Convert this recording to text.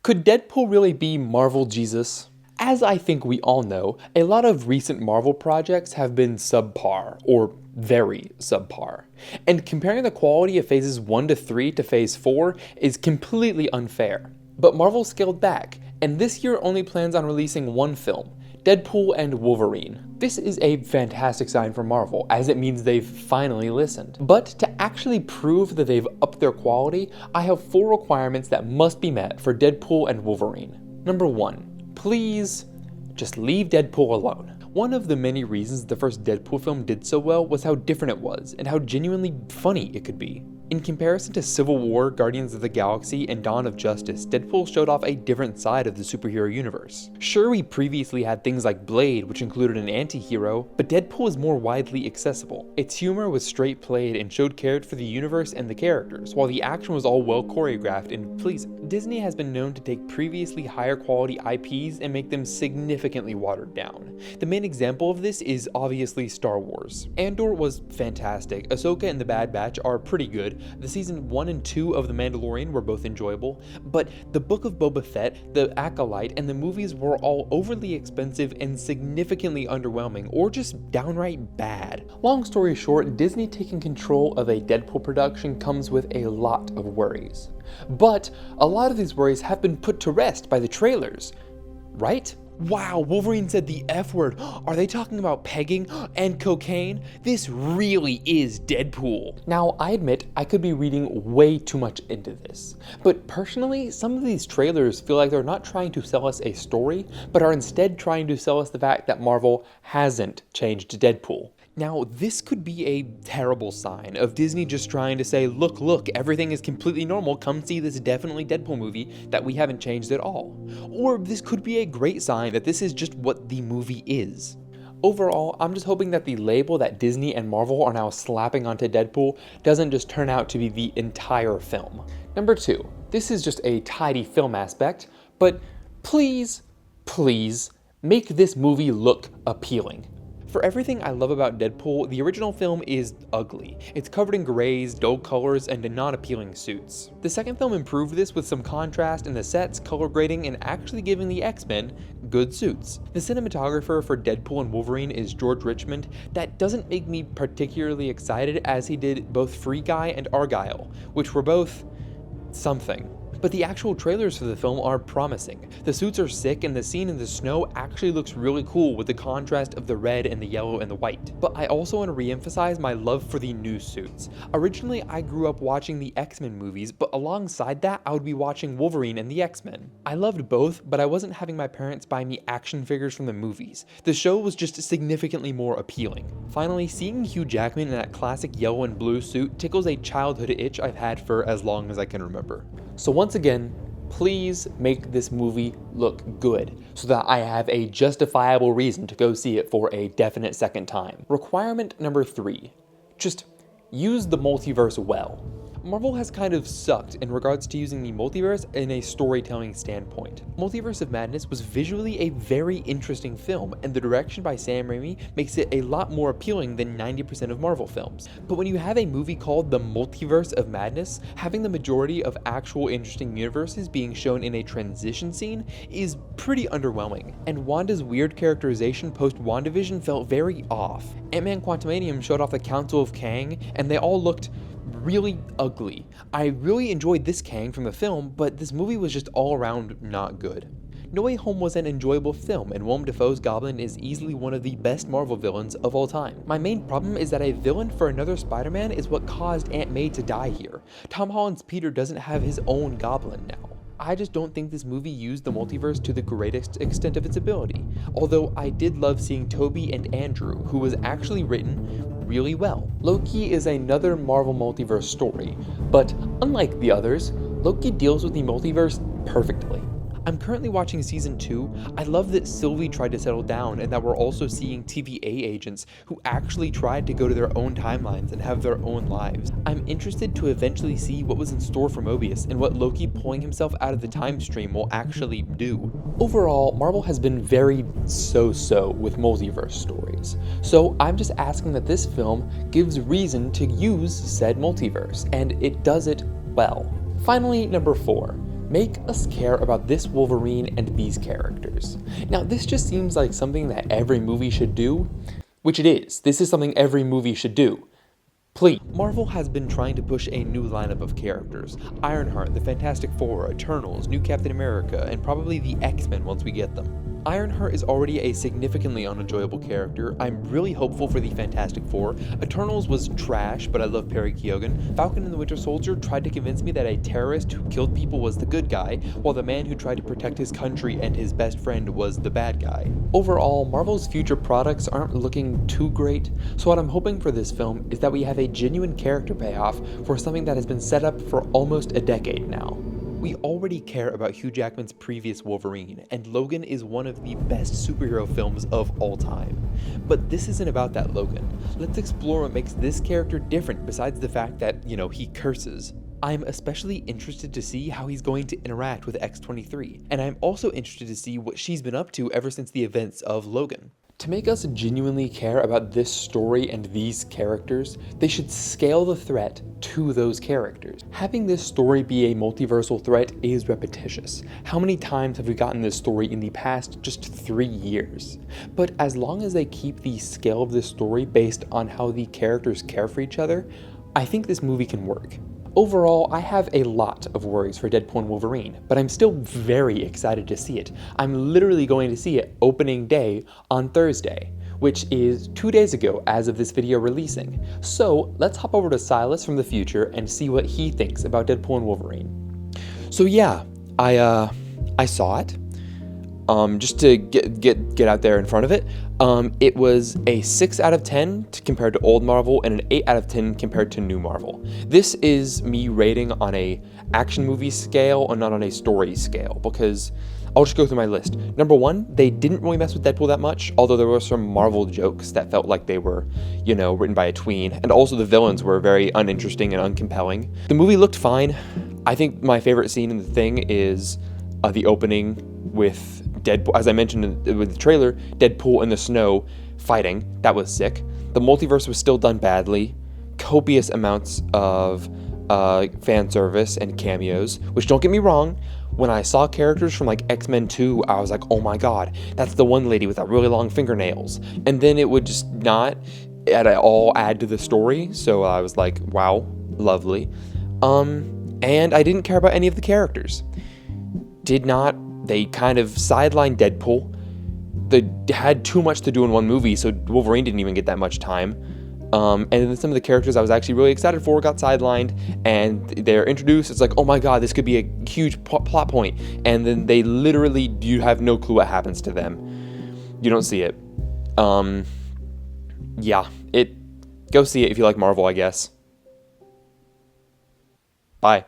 Could Deadpool really be Marvel Jesus? As I think we all know, a lot of recent Marvel projects have been subpar, or very subpar. And comparing the quality of phases 1 to 3 to phase 4 is completely unfair. But Marvel scaled back, and this year only plans on releasing one film, Deadpool and Wolverine. This is a fantastic sign for Marvel, as it means they've finally listened. But to actually prove that they've upped their quality, I have 4 requirements that must be met for Deadpool and Wolverine. Number 1, please just leave Deadpool alone. One of the many reasons the first Deadpool film did so well was how different it was, and how genuinely funny it could be. In comparison to Civil War, Guardians of the Galaxy, and Dawn of Justice, Deadpool showed off a different side of the superhero universe. Sure, we previously had things like Blade, which included an anti-hero, but Deadpool is more widely accessible. Its humor was straight played and showed care for the universe and the characters, while the action was all well choreographed and pleasing. Disney has been known to take previously higher quality IPs and make them significantly watered down. The main example of this is obviously Star Wars. Andor was fantastic, Ahsoka and the Bad Batch are pretty good, the season 1 and 2 of The Mandalorian were both enjoyable, but the Book of Boba Fett, The Acolyte, and the movies were all overly expensive and significantly underwhelming, or just downright bad. Long story short, Disney taking control of a Deadpool production comes with a lot of worries. But a lot of these worries have been put to rest by the trailers, right? Wow, Wolverine said the F word. Are they talking about pegging and cocaine? This really is Deadpool. Now, I admit I could be reading way too much into this, but personally, some of these trailers feel like they're not trying to sell us a story, but are instead trying to sell us the fact that Marvel hasn't changed Deadpool. Now, this could be a terrible sign of Disney just trying to say, look, everything is completely normal, come see this definitely Deadpool movie that we haven't changed at all. Or this could be a great sign that this is just what the movie is. Overall, I'm just hoping that the label that Disney and Marvel are now slapping onto Deadpool doesn't just turn out to be the entire film. Number 2, this is just a tidy film aspect, but please make this movie look appealing. For everything I love about Deadpool, the original film is ugly. It's covered in grays, dull colors, and non-appealing suits. The second film improved this with some contrast in the sets, color grading, and actually giving the X-Men good suits. The cinematographer for Deadpool and Wolverine is George Richmond. That doesn't make me particularly excited, as he did both Free Guy and Argyle, which were both something. But the actual trailers for the film are promising. The suits are sick, and the scene in the snow actually looks really cool with the contrast of the red and the yellow and the white. But I also want to re-emphasize my love for the new suits. Originally, I grew up watching the X-Men movies, but alongside that, I would be watching Wolverine and the X-Men. I loved both, but I wasn't having my parents buy me action figures from the movies. The show was just significantly more appealing. Finally, seeing Hugh Jackman in that classic yellow and blue suit tickles a childhood itch I've had for as long as I can remember. So once again, please make this movie look good so that I have a justifiable reason to go see it for a definite second time. Requirement number 3, just use the multiverse well. Marvel has kind of sucked in regards to using the multiverse in a storytelling standpoint. Multiverse of Madness was visually a very interesting film, and the direction by Sam Raimi makes it a lot more appealing than 90% of Marvel films. But when you have a movie called The Multiverse of Madness, having the majority of actual interesting universes being shown in a transition scene is pretty underwhelming. And Wanda's weird characterization post-WandaVision felt very off. Ant-Man Quantumanium showed off the Council of Kang, and they all looked really ugly. I really enjoyed this Kang from the film, but this movie was just all around not good. No Way Home was an enjoyable film, and Willem Dafoe's Goblin is easily one of the best Marvel villains of all time. My main problem is that a villain for another Spider-Man is what caused Aunt May to die here. Tom Holland's Peter doesn't have his own Goblin now. I just don't think this movie used the multiverse to the greatest extent of its ability, although I did love seeing Toby and Andrew, who was actually written really well. Loki is another Marvel multiverse story, but unlike the others, Loki deals with the multiverse perfectly. I'm currently watching season 2. I love that Sylvie tried to settle down and that we're also seeing TVA agents who actually tried to go to their own timelines and have their own lives. I'm interested to eventually see what was in store for Mobius and what Loki pulling himself out of the time stream will actually do. Overall, Marvel has been very so-so with multiverse stories. So I'm just asking that this film gives reason to use said multiverse, and it does it well. Finally, number 4. Make us care about this Wolverine and these characters. Now, this just seems like something that every movie should do, which it is. This is something every movie should do. Please. Marvel has been trying to push a new lineup of characters. Ironheart, the Fantastic Four, Eternals, New Captain America, and probably the X-Men once we get them. Ironheart is already a significantly unenjoyable character. I'm really hopeful for the Fantastic Four. Eternals was trash, but I love Perry Keoghan. Falcon and the Winter Soldier tried to convince me that a terrorist who killed people was the good guy, while the man who tried to protect his country and his best friend was the bad guy. Overall, Marvel's future products aren't looking too great, so what I'm hoping for this film is that we have a genuine character payoff for something that has been set up for almost a decade now. We already care about Hugh Jackman's previous Wolverine, and Logan is one of the best superhero films of all time. But this isn't about that Logan. Let's explore what makes this character different besides the fact that, he curses. I'm especially interested to see how he's going to interact with X-23, and I'm also interested to see what she's been up to ever since the events of Logan. To make us genuinely care about this story and these characters, they should scale the threat to those characters. Having this story be a multiversal threat is repetitious. How many times have we gotten this story in the past just 3 years? But as long as they keep the scale of this story based on how the characters care for each other, I think this movie can work. Overall, I have a lot of worries for Deadpool and Wolverine, but I'm still very excited to see it. I'm literally going to see it opening day on Thursday, which is 2 days ago as of this video releasing. So let's hop over to Silas from the future and see what he thinks about Deadpool and Wolverine. So yeah, I saw it. Just to get out there in front of it, it was a 6 out of 10 compared to old Marvel and an 8 out of 10 compared to new Marvel. This is me rating on a action movie scale and not on a story scale, because I'll just go through my list. Number 1, they didn't really mess with Deadpool that much, although there were some Marvel jokes that felt like they were, written by a tween, and also the villains were very uninteresting and uncompelling. The movie looked fine. I think my favorite scene in the thing is the opening with Deadpool, as I mentioned with the trailer, Deadpool in the snow fighting. That was sick. The multiverse was still done badly. Copious amounts of fan service and cameos, which, don't get me wrong, when I saw characters from like X-Men 2, I was like, oh my god, that's the one lady with that really long fingernails. And then it would just not at all add to the story, so I was like, wow, lovely. And I didn't care about any of the characters. They kind of sidelined Deadpool. They had too much to do in one movie, so Wolverine didn't even get that much time. And then some of the characters I was actually really excited for got sidelined, and they're introduced. It's like, oh my god, this could be a huge plot point. And then you have no clue what happens to them. You don't see it. Go see it if you like Marvel, I guess. Bye.